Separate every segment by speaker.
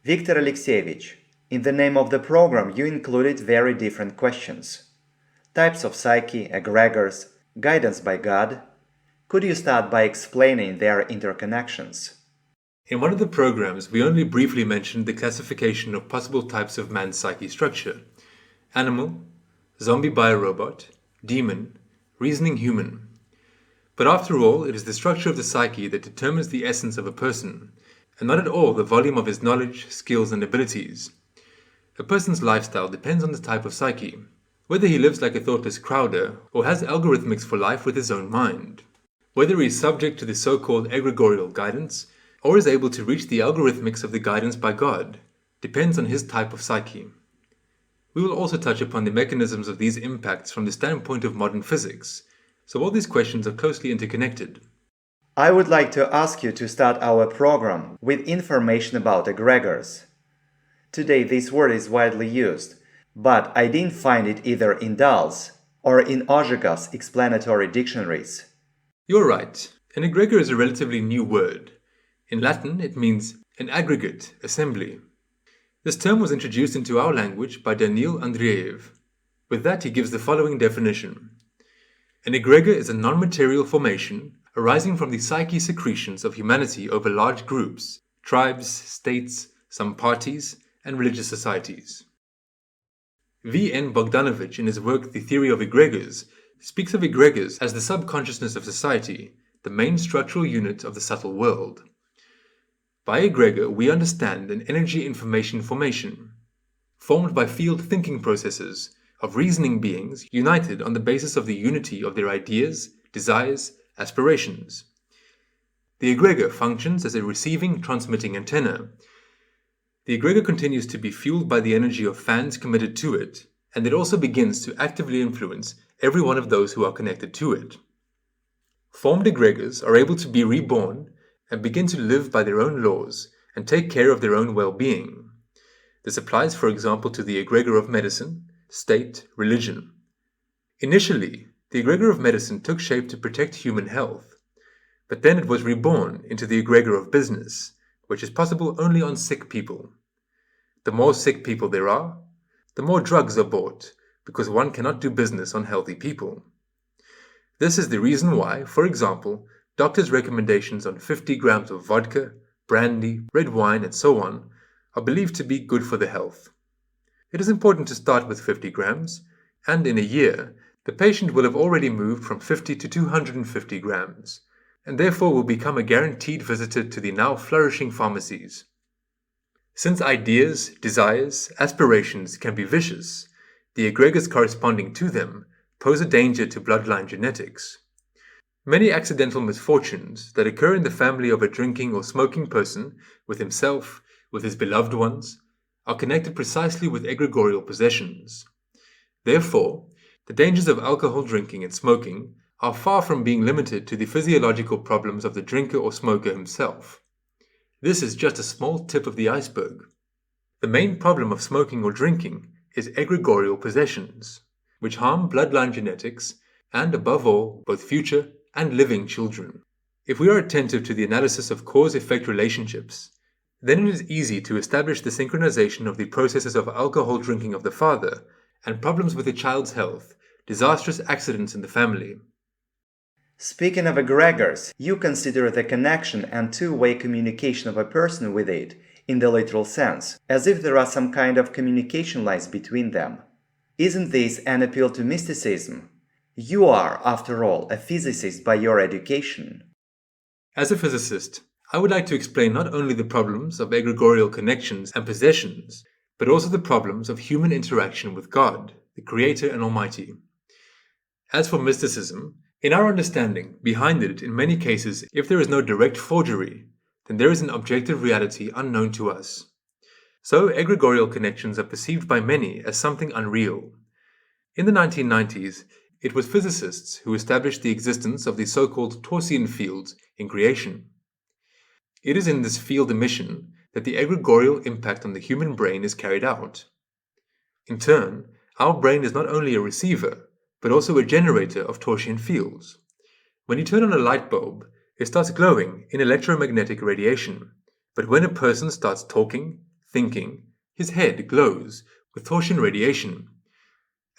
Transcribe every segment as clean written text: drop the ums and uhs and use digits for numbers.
Speaker 1: Viktor Alexeyevich, in the name of the program you included very different questions. Types of psyche, egregors, guidance by God. Could you start by explaining their interconnections?
Speaker 2: In one of the programs, we only briefly mentioned the classification of possible types of man's psyche structure: animal, zombie biorobot, demon, reasoning human. But after all, it is the structure of the psyche that determines the essence of a person, and not at all the volume of his knowledge, skills, and abilities. A person's lifestyle depends on the type of psyche, whether he lives like a thoughtless crowder or has algorithmics for life with his own mind, whether he is subject to the so-called egregorial guidance or is able to reach the algorithmics of the guidance by God, depends on his type of psyche. We will also touch upon the mechanisms of these impacts from the standpoint of modern physics, so all these questions are closely interconnected.
Speaker 1: I would like to ask you to start our program with information about egregors. Today this word is widely used, but I didn't find it either in Dahl's or in Egregors' explanatory dictionaries.
Speaker 2: You're right. An egregor is a relatively new word. In Latin, it means an aggregate, assembly. This term was introduced into our language by Daniil Andreev. With that, he gives the following definition. An egregor is a non-material formation arising from the psyche secretions of humanity over large groups, tribes, states, some parties, and religious societies. V. N. Bogdanovich, in his work The Theory of Egregors, speaks of egregors as the subconsciousness of society, the main structural unit of the subtle world. By egregor, we understand an energy information formation, formed by field thinking processes of reasoning beings united on the basis of the unity of their ideas, desires, aspirations. The egregor functions as a receiving, transmitting antenna. The egregor continues to be fueled by the energy of fans committed to it, and it also begins to actively influence every one of those who are connected to it. Formed egregors are able to be reborn and begin to live by their own laws and take care of their own well-being. This applies, for example, to the egregor of medicine, state, religion. Initially, the egregor of medicine took shape to protect human health, but then it was reborn into the egregor of business, which is possible only on sick people. The more sick people there are, the more drugs are bought, because one cannot do business on healthy people. This is the reason why, for example, doctors' recommendations on 50 grams of vodka, brandy, red wine, and so on are believed to be good for the health. It is important to start with 50 grams, and in a year, the patient will have already moved from 50 to 250 grams, and therefore will become a guaranteed visitor to the now flourishing pharmacies. Since ideas, desires, aspirations can be vicious, the egregors corresponding to them pose a danger to bloodline genetics. Many accidental misfortunes that occur in the family of a drinking or smoking person, with himself, with his beloved ones, are connected precisely with egregorial possessions. Therefore, the dangers of alcohol drinking and smoking are far from being limited to the physiological problems of the drinker or smoker himself. This is just a small tip of the iceberg. The main problem of smoking or drinking is egregorial possessions, which harm bloodline genetics and, above all, both future and living children. If we are attentive to the analysis of cause-effect relationships, then it is easy to establish the synchronization of the processes of alcohol drinking of the father and problems with the child's health, disastrous accidents in the family.
Speaker 1: Speaking of egregors, you consider the connection and two-way communication of a person with it, in the literal sense, as if there are some kind of communication lines between them. Isn't this an appeal to mysticism? You are, after all, a physicist by your education.
Speaker 2: As a physicist, I would like to explain not only the problems of egregorial connections and possessions, but also the problems of human interaction with God, the Creator and Almighty. As for mysticism, in our understanding, behind it, in many cases, if there is no direct forgery, then there is an objective reality unknown to us. So, egregorial connections are perceived by many as something unreal. In the 1990s, it was physicists who established the existence of the so-called Taussian fields in creation. It is in this field emission that the egregorial impact on the human brain is carried out. In turn, our brain is not only a receiver, but also a generator of Taussian fields. When you turn on a light bulb, it starts glowing in electromagnetic radiation, but when a person starts talking, thinking, his head glows with torsion radiation.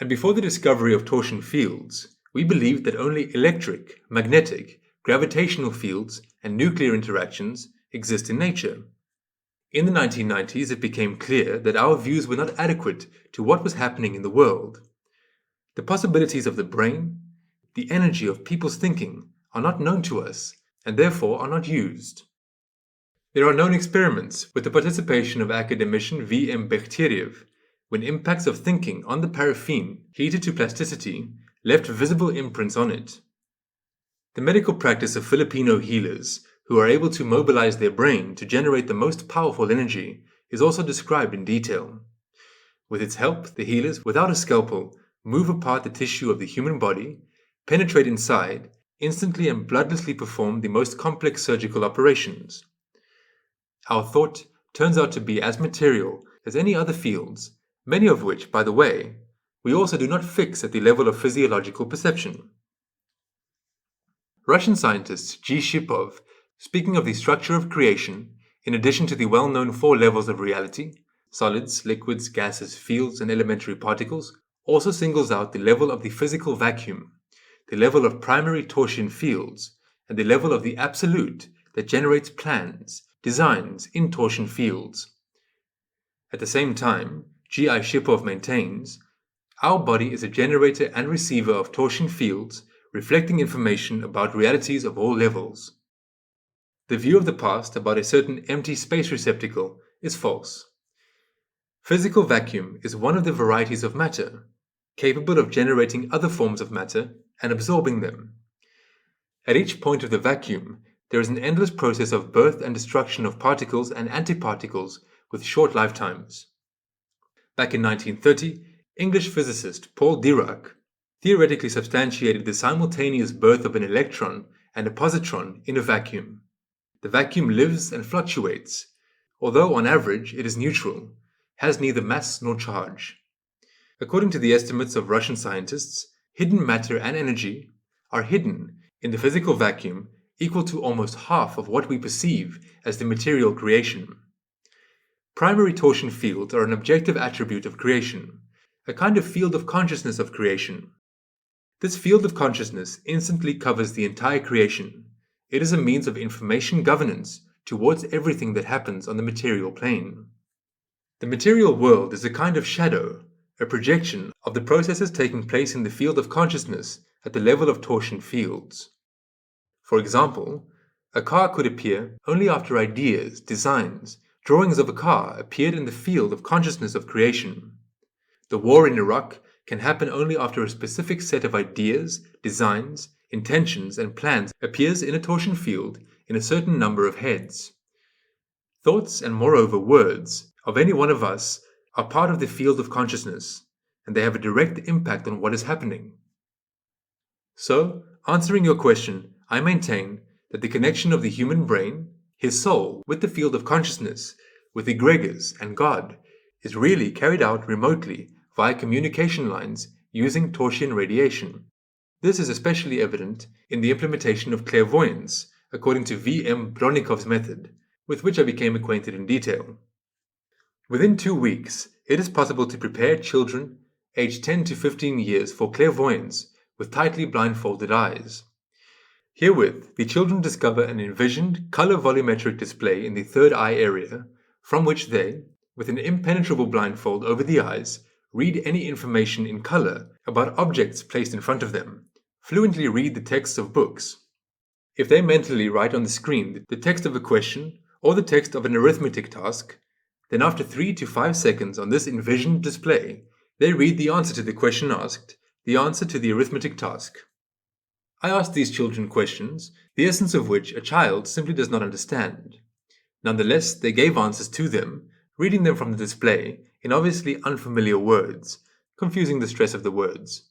Speaker 2: And before the discovery of torsion fields, we believed that only electric, magnetic, gravitational fields and nuclear interactions exist in nature. In the 1990s, it became clear that our views were not adequate to what was happening in the world. The possibilities of the brain, the energy of people's thinking, are not known to us and therefore are not used. There are known experiments with the participation of academician V.M. Bekhterev when impacts of thinking on the paraffin heated to plasticity left visible imprints on it. The medical practice of Filipino healers who are able to mobilize their brain to generate the most powerful energy is also described in detail. With its help, the healers, without a scalpel, move apart the tissue of the human body, penetrate inside, instantly and bloodlessly perform the most complex surgical operations. Our thought turns out to be as material as any other fields, many of which, by the way, we also do not fix at the level of physiological perception. Russian scientist G. Shipov, speaking of the structure of creation, in addition to the well-known 4 levels of reality, solids, liquids, gases, fields, and elementary particles, also singles out the level of the physical vacuum, the level of primary torsion fields, and the level of the absolute that generates plans, designs in torsion fields. At the same time, G.I. Shipov maintains, our body is a generator and receiver of torsion fields reflecting information about realities of all levels. The view of the past about a certain empty space receptacle is false. Physical vacuum is one of the varieties of matter, capable of generating other forms of matter and absorbing them. At each point of the vacuum, there is an endless process of birth and destruction of particles and antiparticles with short lifetimes. Back in 1930, English physicist Paul Dirac theoretically substantiated the simultaneous birth of an electron and a positron in a vacuum. The vacuum lives and fluctuates, although on average it is neutral, has neither mass nor charge. According to the estimates of Russian scientists, hidden matter and energy are hidden in the physical vacuum equal to almost half of what we perceive as the material creation. Primary torsion fields are an objective attribute of creation, a kind of field of consciousness of creation. This field of consciousness instantly covers the entire creation. It is a means of information governance towards everything that happens on the material plane. The material world is a kind of shadow, a projection of the processes taking place in the field of consciousness at the level of torsion fields. For example, a car could appear only after ideas, designs, drawings of a car appeared in the field of consciousness of creation. The war in Iraq can happen only after a specific set of ideas, designs, intentions, and plans appears in a torsion field in a certain number of heads. Thoughts and moreover words of any one of us are part of the field of consciousness, and they have a direct impact on what is happening. So, answering your question, I maintain that the connection of the human brain, his soul, with the field of consciousness, with Egregors and God, is really carried out remotely via communication lines using torsion radiation. This is especially evident in the implementation of clairvoyance, according to V.M. Bronnikov's method, with which I became acquainted in detail. Within 2 weeks, it is possible to prepare children aged 10 to 15 years for clairvoyance with tightly blindfolded eyes. Herewith, the children discover an envisioned color volumetric display in the third eye area, from which they, with an impenetrable blindfold over the eyes, read any information in color about objects placed in front of them, fluently read the texts of books. If they mentally write on the screen the text of a question or the text of an arithmetic task, then after 3 to 5 seconds on this envisioned display, they read the answer to the question asked, the answer to the arithmetic task. I asked these children questions, the essence of which a child simply does not understand. Nonetheless, they gave answers to them, reading them from the display in obviously unfamiliar words, confusing the stress of the words.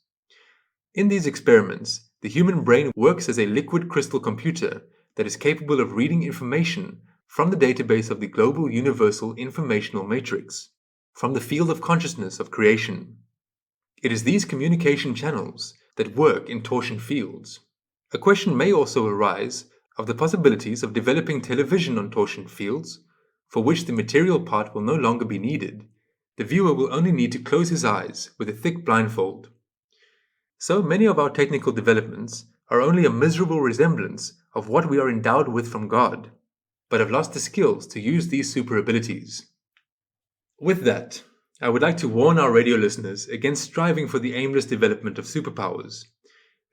Speaker 2: In these experiments, the human brain works as a liquid crystal computer that is capable of reading information from the database of the global universal informational matrix, from the field of consciousness of creation. It is these communication channels that work in torsion fields. A question may also arise of the possibilities of developing television on torsion fields, for which the material part will no longer be needed, the viewer will only need to close his eyes with a thick blindfold. So many of our technical developments are only a miserable resemblance of what we are endowed with from God, but have lost the skills to use these super abilities. With that, I would like to warn our radio listeners against striving for the aimless development of superpowers.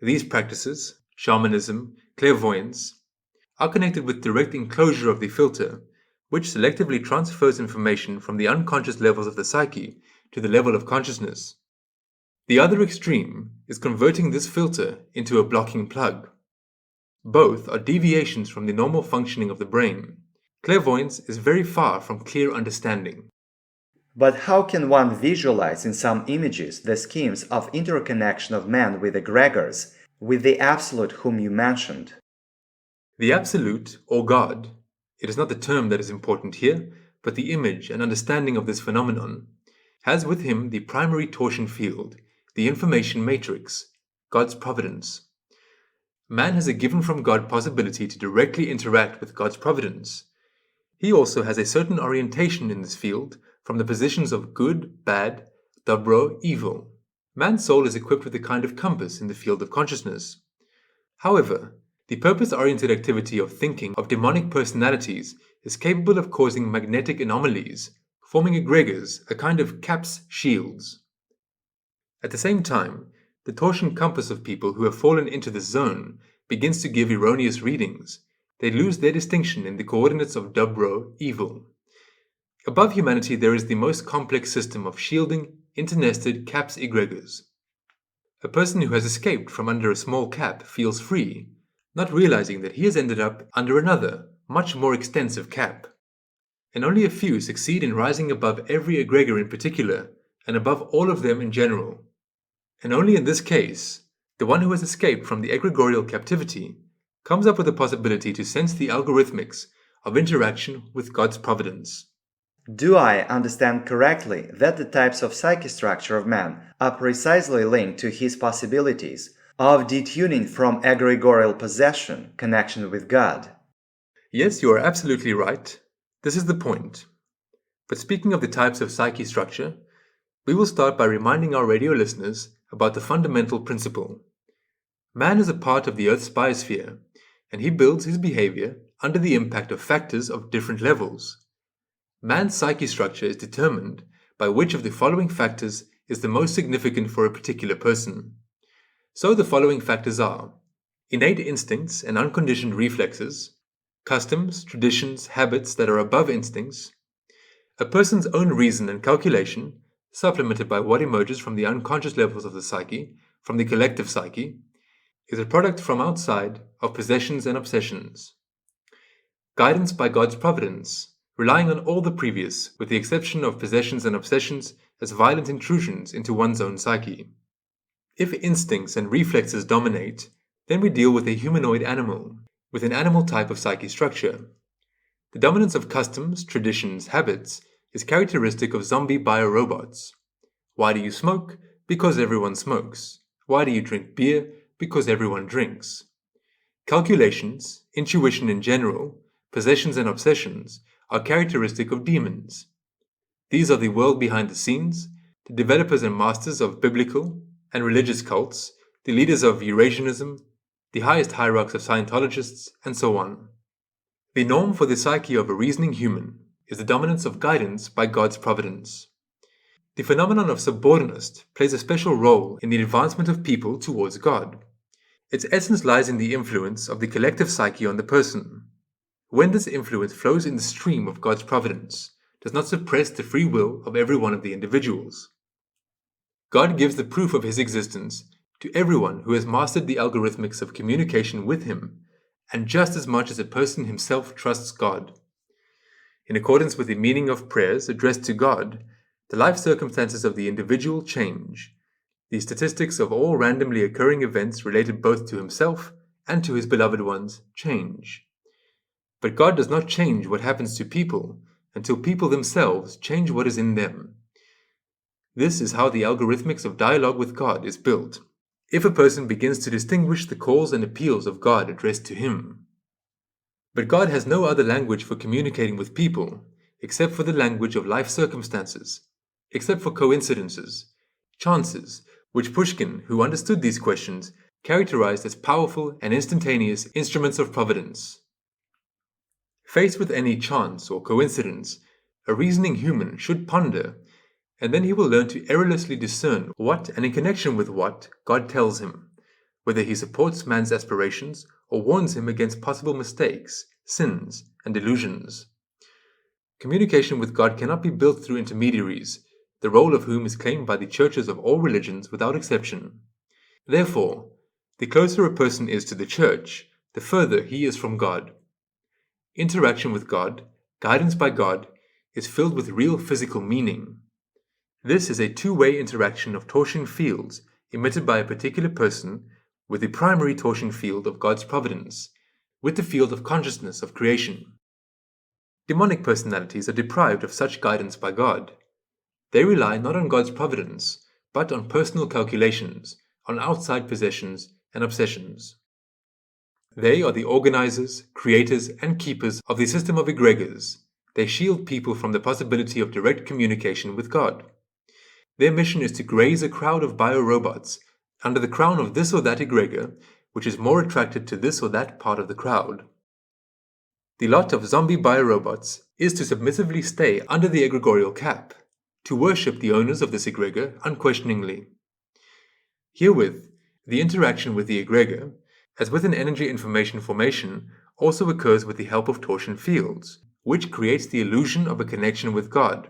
Speaker 2: These practices, shamanism, clairvoyance, are connected with direct enclosure of the filter, which selectively transfers information from the unconscious levels of the psyche to the level of consciousness. The other extreme is converting this filter into a blocking plug. Both are deviations from the normal functioning of the brain. Clairvoyance is very far from clear understanding.
Speaker 1: But how can one visualize in some images the schemes of interconnection of man with egregors, with the Absolute whom you mentioned?
Speaker 2: The Absolute, or God, it is not the term that is important here, but the image and understanding of this phenomenon, has with him the primary torsion field, the information matrix, God's providence. Man has a given from God possibility to directly interact with God's providence. He also has a certain orientation in this field from the positions of good, bad, dobro, evil. Man's soul is equipped with a kind of compass in the field of consciousness. However, the purpose-oriented activity of thinking of demonic personalities is capable of causing magnetic anomalies, forming egregors, a kind of cap's shields. At the same time, the torsion compass of people who have fallen into this zone begins to give erroneous readings. They lose their distinction in the coordinates of dobro, evil. Above humanity there is the most complex system of shielding, internested cap's egregors. A person who has escaped from under a small cap feels free, not realizing that he has ended up under another, much more extensive cap. And only a few succeed in rising above every egregor in particular, and above all of them in general. And only in this case, the one who has escaped from the egregorial captivity comes up with the possibility to sense the algorithmics of interaction with God's providence.
Speaker 1: Do I understand correctly that the types of psyche structure of man are precisely linked to his possibilities of detuning from egregorial possession, connection with God?
Speaker 2: Yes, you are absolutely right. This is the point. But speaking of the types of psyche structure, we will start by reminding our radio listeners about the fundamental principle. Man is a part of the Earth's biosphere, and he builds his behavior under the impact of factors of different levels. Man's psyche structure is determined by which of the following factors is the most significant for a particular person. So the following factors are innate instincts and unconditioned reflexes, customs, traditions, habits that are above instincts, a person's own reason and calculation, supplemented by what emerges from the unconscious levels of the psyche, from the collective psyche, is a product from outside of possessions and obsessions. Guidance by God's providence, relying on all the previous, with the exception of possessions and obsessions as violent intrusions into one's own psyche. If instincts and reflexes dominate, then we deal with a humanoid animal, with an animal type of psyche structure. The dominance of customs, traditions, habits is characteristic of zombie biorobots. Why do you smoke? Because everyone smokes. Why do you drink beer? Because everyone drinks. Calculations, intuition in general, possessions and obsessions are characteristic of demons. These are the world behind the scenes, the developers and masters of biblical and religious cults, the leaders of Eurasianism, the highest hierarchs of Scientologists, and so on. The norm for the psyche of a reasoning human is the dominance of guidance by God's providence. The phenomenon of subordination plays a special role in the advancement of people towards God. Its essence lies in the influence of the collective psyche on the person. When this influence flows in the stream of God's providence, does not suppress the free will of every one of the individuals. God gives the proof of his existence to everyone who has mastered the algorithmics of communication with him, and just as much as a person himself trusts God. In accordance with the meaning of prayers addressed to God, the life circumstances of the individual change. The statistics of all randomly occurring events related both to himself and to his beloved ones change. But God does not change what happens to people until people themselves change what is in them. This is how the algorithmics of dialogue with God is built. If a person begins to distinguish the calls and appeals of God addressed to him. But God has no other language for communicating with people except for the language of life circumstances, except for coincidences, chances, which Pushkin, who understood these questions, characterized as powerful and instantaneous instruments of providence. Faced with any chance or coincidence, a reasoning human should ponder, and then he will learn to errorlessly discern what and in connection with what God tells him, whether he supports man's aspirations or warns him against possible mistakes, sins, and delusions. Communication with God cannot be built through intermediaries, the role of whom is claimed by the churches of all religions without exception. Therefore, the closer a person is to the church, the further he is from God. Interaction with God, guidance by God, is filled with real physical meaning. This is a two-way interaction of torsion fields emitted by a particular person with the primary torsion field of God's providence, with the field of consciousness of creation. Demonic personalities are deprived of such guidance by God. They rely not on God's providence, but on personal calculations, on outside possessions and obsessions. They are the organizers, creators, and keepers of the system of egregors. They shield people from the possibility of direct communication with God. Their mission is to graze a crowd of biorobots under the crown of this or that egregor, which is more attracted to this or that part of the crowd. The lot of zombie biorobots is to submissively stay under the egregorial cap, to worship the owners of this egregor unquestioningly. Herewith, the interaction with the egregor, as with an energy information formation, also occurs with the help of torsion fields, which creates the illusion of a connection with God.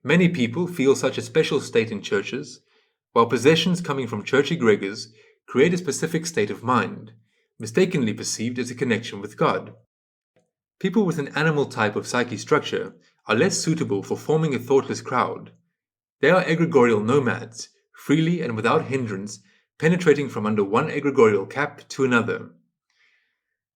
Speaker 2: Many people feel such a special state in churches, while possessions coming from church egregors create a specific state of mind, mistakenly perceived as a connection with God. People with an animal type of psyche structure are less suitable for forming a thoughtless crowd. They are egregorial nomads, freely and without hindrance, penetrating from under one egregorial cap to another.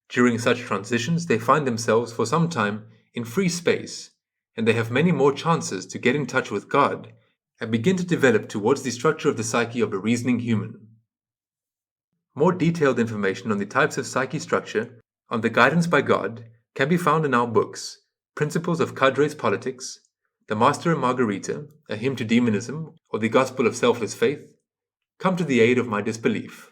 Speaker 2: During such transitions, they find themselves for some time in free space, and they have many more chances to get in touch with God and begin to develop towards the structure of the psyche of a reasoning human. More detailed information on the types of psyche structure, on the guidance by God, can be found in our books, Principles of Cadre's Politics, The Master and Margarita, A Hymn to Demonism, or The Gospel of Selfless Faith. Come to the aid of my disbelief.